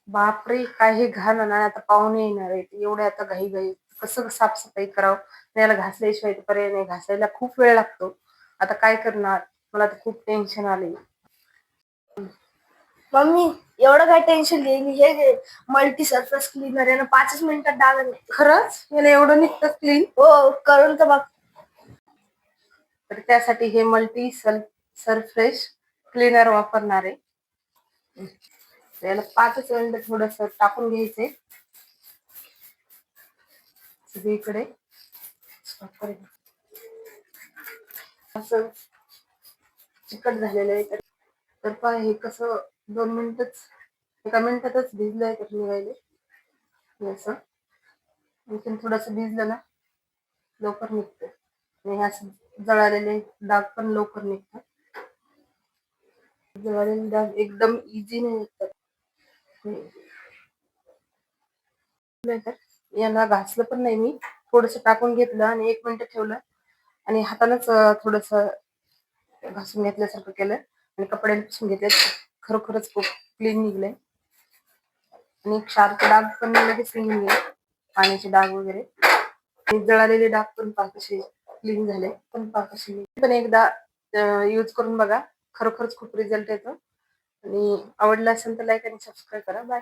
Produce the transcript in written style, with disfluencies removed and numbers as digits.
बापरे! काय हे घाण ना, आता पाहुणे येणार आहेत. एवढ्या आता घाई-घाई कसं साफ-सफाई करावं? त्याला घासल्याशिवाय तर पर्याय नाही. घासायला खूप वेळ लागतो. आता काय करणार? मला तर खूप टेन्शन आलंय. मम्मी एवढं काय टेन्शन घे, हे घे मल्टी सरफेस क्लीनर यानं 5च मिनिटात डाग निघतात. खरंच? याला एवढं निघतं क्लीन? हो, करून तर बघ. तर त्यासाठी हे मल्टी सरफेस क्लीनर वापरणार आहे. याला 5च मिनिटं थोडंसं टाकून घ्यायचंय सगळीकडे. असं चिकट झालेलं आहे. तर पहा हे कसं 2 मिनिटच, 1 मिनिटातच भिजलंय तर निघायले. हे असं आणखीन थोडंसं भिजलं ना लवकर निघतं. आणि हे असं जळालेले डाग पण लवकर निघतात. जळालेले डाग एकदम इझीने निघतात. तर यांना घासलं पण नाही मी. थोडंसं टाकून घेतलं आणि 1 मिनिट ठेवलं आणि हातानेच थोडंसं घासून घेतल्यासारखं केलं आणि कपड्याने पुसून घेतले. खरोखरच खूप क्लीन निघलंय आणि क्षारचे डाग पण लगेच निघून गेले, पाण्याचे डाग वगैरे. आणि जळालेले डाग पण पहा कसे क्लीन झाले. पण एकदा यूज करून बघा. खरोखरच खूप रिझल्ट येतो आणि आवडला असेल तर लाईक आणि सबस्क्राईब करा. बाय.